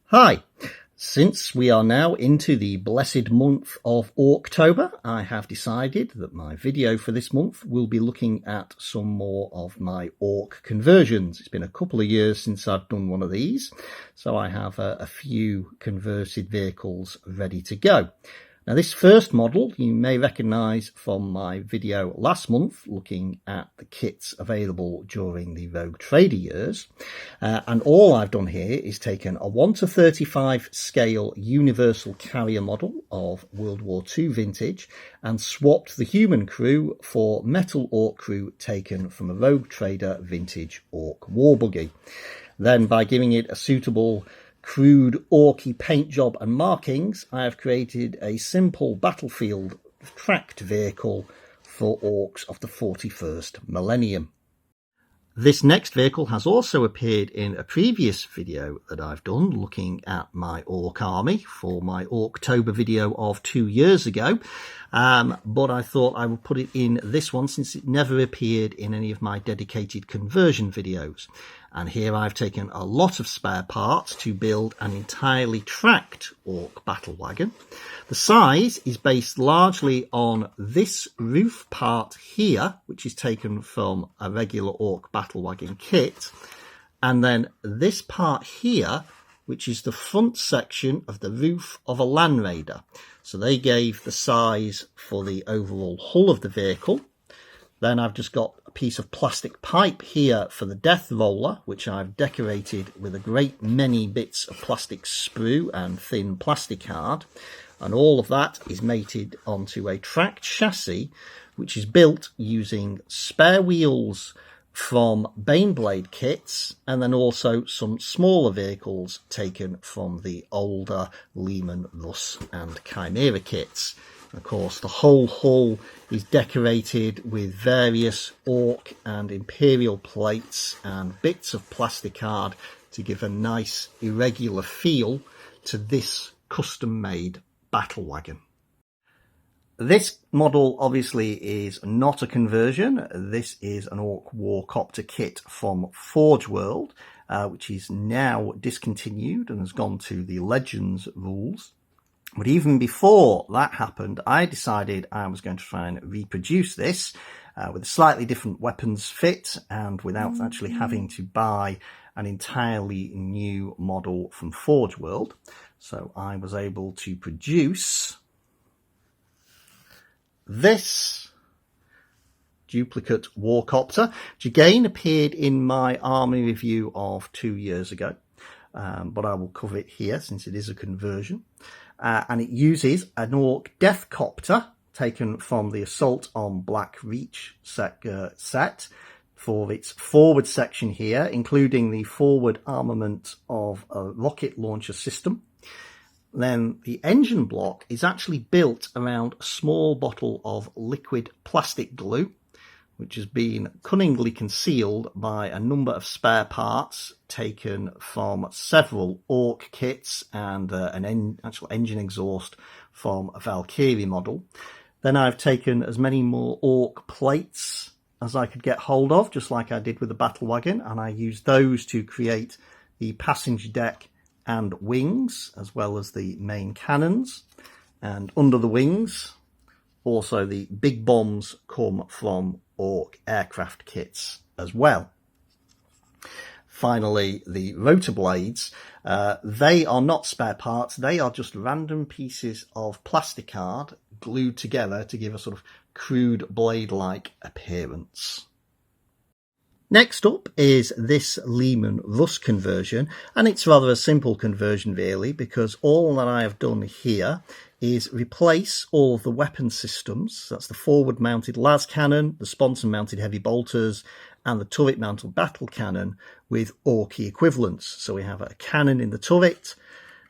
Hi! Since we are now into the blessed month of Orktober, I have decided that my video for this month will be looking at some more of my Ork conversions. It's been a couple of years since I've done one of these, so I have a few converted vehicles ready to go. Now, this first model you may recognise from my video last month looking at the kits available during the Rogue Trader years. And all I've done here is taken a 1:35 scale universal carrier model of World War II vintage and swapped the human crew for metal Ork crew taken from a Rogue Trader vintage Ork war buggy. Then, by giving it a suitable crude Orky paint job and markings, I have created a simple battlefield tracked vehicle for Orks of the 41st millennium. This next vehicle has also appeared in a previous video that I've done looking at my Ork army for my Orktober video of 2 years ago, but I thought I would put it in this one since it never appeared in any of my dedicated conversion videos. And here I've taken a lot of spare parts to build an entirely tracked Ork Battle Wagon. The size is based largely on this roof part here, which is taken from a regular Ork Battle Wagon kit, and then this part here, which is the front section of the roof of a Land Raider. So they gave the size for the overall hull of the vehicle. Then I've just got a piece of plastic pipe here for the death roller, which I've decorated with a great many bits of plastic sprue and thin plastic card. And all of that is mated onto a tracked chassis, which is built using spare wheels from Baneblade kits, and then also some smaller vehicles taken from the older Leman Russ and Chimera kits. Of course, the whole hull is decorated with various Ork and Imperial plates and bits of plastic card to give a nice irregular feel to this custom-made battle wagon. This model obviously is not a conversion. This is an Ork Warcopter kit from Forge World, which is now discontinued and has gone to the Legends rules. But even before that happened, I decided I was going to try and reproduce this with a slightly different weapons fit and without actually having to buy an entirely new model from Forge World. So I was able to produce this duplicate Warcopter, which again appeared in my army review of 2 years ago, but I will cover it here since it is a conversion. And it uses an Ork Deathcopter taken from the Assault on Black Reach set for its forward section here, including the forward armament of a rocket launcher system. Then the engine block is actually built around a small bottle of liquid plastic glue, which has been cunningly concealed by a number of spare parts taken from several Ork kits and an actual engine exhaust from a Valkyrie model. Then I've taken as many more Ork plates as I could get hold of, just like I did with the Battle Wagon, and I used those to create the passenger deck and wings, as well as the main cannons. And under the wings, also the big bombs come from Ork aircraft kits as well. Finally, the rotor blades, they are not spare parts, they are just random pieces of plastic card glued together to give a sort of crude blade-like appearance. Next up is this Leman Russ conversion, and it's rather a simple conversion really, because all that I have done here is replace all of the weapon systems. That's the forward mounted las cannon, the sponson mounted heavy bolters, and the turret mounted battle cannon with Orky equivalents. So we have a cannon in the turret,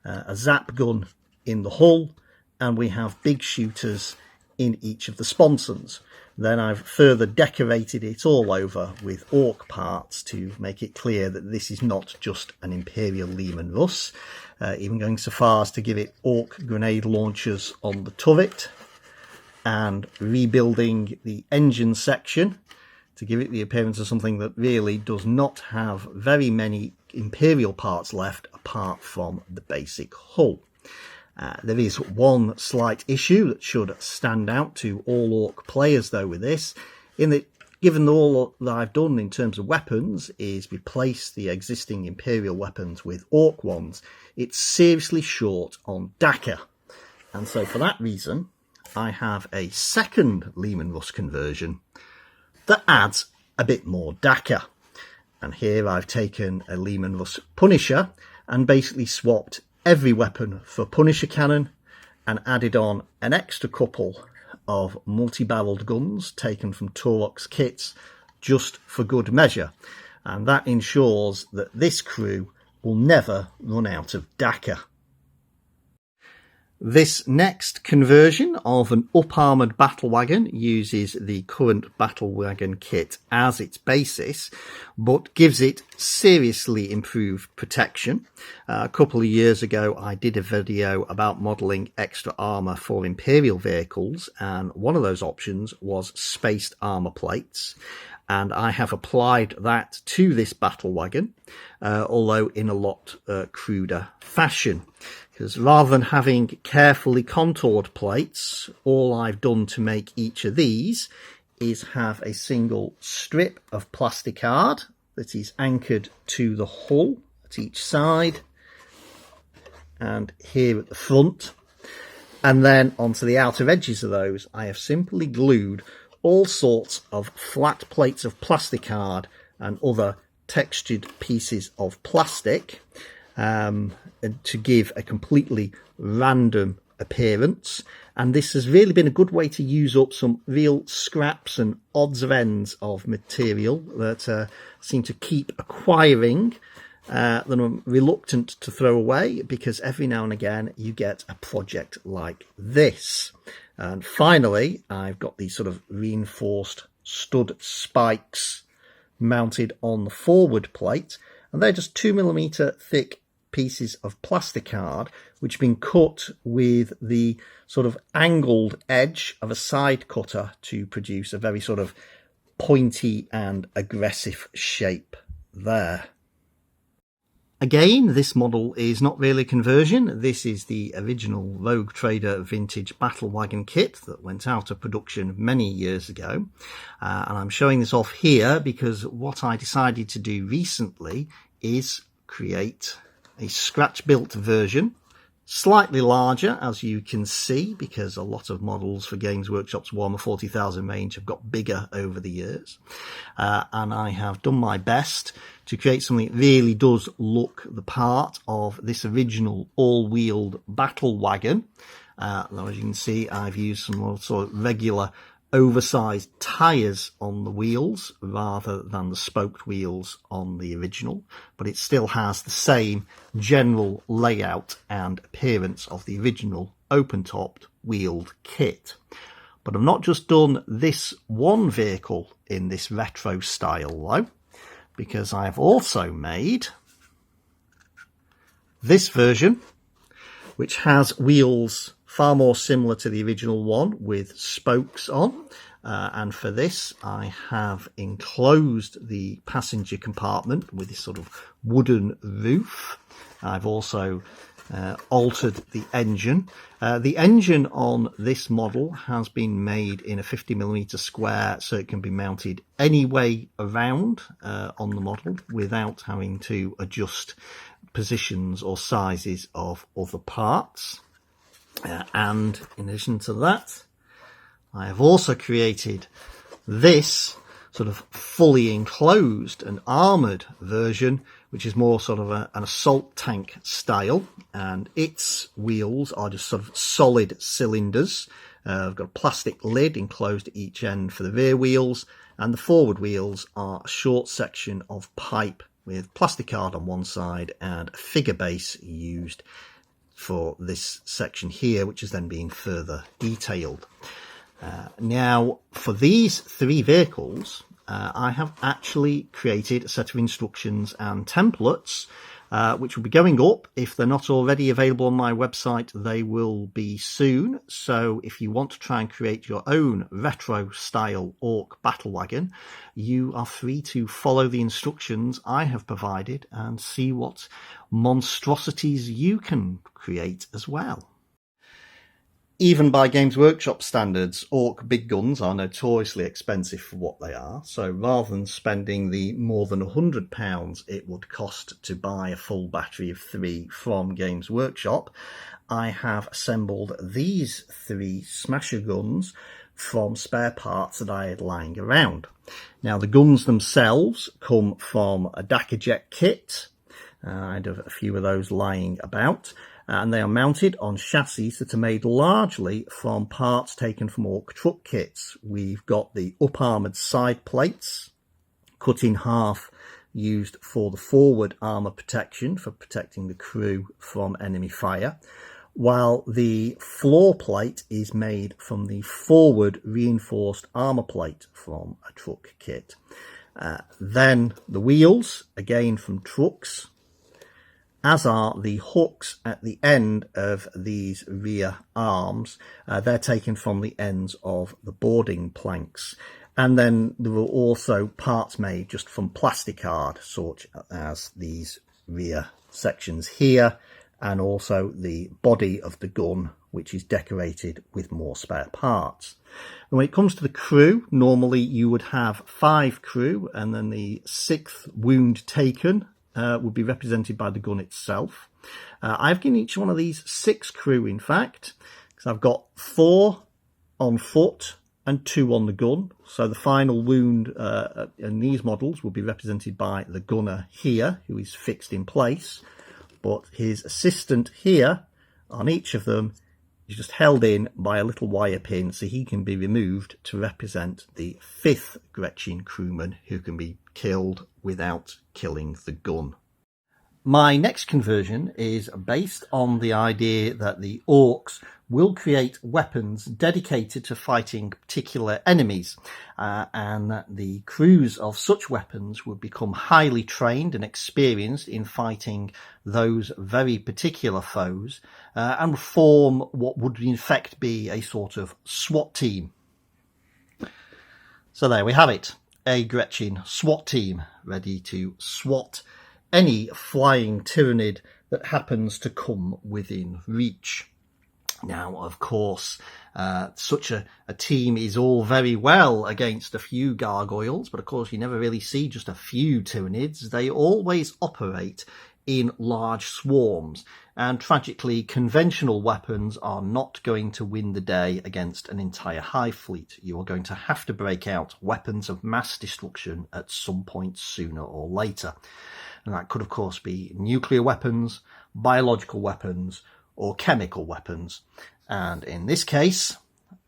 a zap gun in the hull, and we have big shooters in each of the sponsons. Then I've further decorated it all over with Ork parts to make it clear that this is not just an Imperial Leman Russ, even going so far as to give it Ork grenade launchers on the turret, and rebuilding the engine section to give it the appearance of something that really does not have very many Imperial parts left apart from the basic hull. There is one slight issue that should stand out to all Ork players though with this, in that given all that I've done in terms of weapons is replace the existing Imperial weapons with Ork ones, it's seriously short on Dakka. And so for that reason, I have a second Leman Russ conversion that adds a bit more Dakka. And here I've taken a Leman Russ Punisher and basically swapped every weapon for Punisher cannon and added on an extra couple of multi-barreled guns taken from Turok's kits just for good measure. And that ensures that this crew will never run out of Dakka. This next conversion of an up-armoured battle wagon uses the current battle wagon kit as its basis, but gives it seriously improved protection. A couple of years ago, I did a video about modelling extra armour for Imperial vehicles, and one of those options was spaced armour plates. And I have applied that to this battle wagon, although in a lot cruder fashion. Because rather than having carefully contoured plates, all I've done to make each of these is have a single strip of plasticard that is anchored to the hull at each side and here at the front. And then onto the outer edges of those, I have simply glued all sorts of flat plates of plasticard and other textured pieces of plastic to give a completely random appearance. And this has really been a good way to use up some real scraps and odds of ends of material that seem to keep acquiring that I'm reluctant to throw away, because every now and again you get a project like this. And finally, I've got these sort of reinforced stud spikes mounted on the forward plate, and they're just 2mm thick pieces of plasticard which have been cut with the sort of angled edge of a side cutter to produce a very sort of pointy and aggressive shape there. Again, this model is not really a conversion. This is the original Rogue Trader vintage battle wagon kit that went out of production many years ago. And I'm showing this off here because what I decided to do recently is create a scratch-built version, slightly larger, as you can see, because a lot of models for Games Workshop's Warhammer 40,000 range have got bigger over the years. And I have done my best to create something that really does look the part of this original all-wheeled battle wagon. Though, as you can see, I've used some more sort of regular oversized tyres on the wheels rather than the spoked wheels on the original, but it still has the same general layout and appearance of the original open-topped wheeled kit. But I've not just done this one vehicle in this retro style though, because I've also made this version, which has wheels far more similar to the original one with spokes on. And for this, I have enclosed the passenger compartment with this sort of wooden roof. I've also altered the engine. The engine on this model has been made in a 50mm square, so it can be mounted any way around on the model without having to adjust positions or sizes of other parts. And in addition to that, I have also created this sort of fully enclosed and armoured version, which is more sort of an assault tank style, and its wheels are just sort of solid cylinders. I've got a plastic lid enclosed at each end for the rear wheels, and the forward wheels are a short section of pipe with plasticard on one side and a figure base used for this section here, which is then being further detailed. Now, for these three vehicles, I have actually created a set of instructions and templates which will be going up. If they're not already available on my website, they will be soon. So if you want to try and create your own retro style Ork Battle Wagon, you are free to follow the instructions I have provided and see what monstrosities you can create as well. Even by Games Workshop standards, Ork big guns are notoriously expensive for what they are, so rather than spending the more than £100 it would cost to buy a full battery of 3 from Games Workshop, I have assembled these 3 smasher guns from spare parts that I had lying around. Now the guns themselves come from a Dakajet kit. I had a few of those lying about. And they are mounted on chassis that are made largely from parts taken from Ork truck kits. We've got the up-armoured side plates, cut in half, used for the forward armour protection, for protecting the crew from enemy fire, while the floor plate is made from the forward reinforced armour plate from a truck kit. Then the wheels, again from trucks, as are the hooks at the end of these rear arms. They're taken from the ends of the boarding planks. And then there were also parts made just from plasticard, such as these rear sections here, and also the body of the gun, which is decorated with more spare parts. And when it comes to the crew, normally you would have 5 crew, and then the 6th wound taken would be represented by the gun itself. I've given each one of these 6 crew, in fact, because I've got 4 on foot and 2 on the gun. So the final wound in these models will be represented by the gunner here, who is fixed in place, but his assistant here on each of them is just held in by a little wire pin, so he can be removed to represent the 5th Gretchen crewman, who can be killed without killing the gun. My next conversion is based on the idea that the Orks will create weapons dedicated to fighting particular enemies, and that the crews of such weapons would become highly trained and experienced in fighting those very particular foes, and form what would in fact be a sort of SWAT team. So there we have it, a Gretchen SWAT team ready to SWAT any flying tyrannid that happens to come within reach. Now, of course, such a team is all very well against a few gargoyles, but of course you never really see just a few tyrannids. They always operate in large swarms, and tragically conventional weapons are not going to win the day against an entire hive fleet. You are going to have to break out weapons of mass destruction at some point sooner or later. And that could, of course, be nuclear weapons, biological weapons, or chemical weapons. And in this case,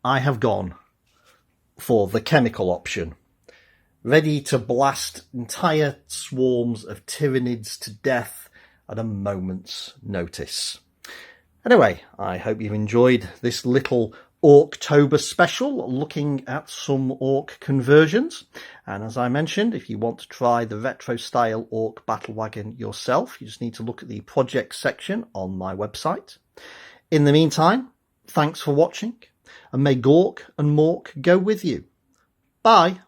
I have gone for the chemical option, ready to blast entire swarms of tyrannids to death at a moment's notice. Anyway, I hope you've enjoyed this little Orktober special, looking at some Ork conversions. And as I mentioned, if you want to try the retro style Ork Battle Wagon yourself, you just need to look at the project section on my website. In the meantime, thanks for watching, and may Gork and Mork go with you. Bye.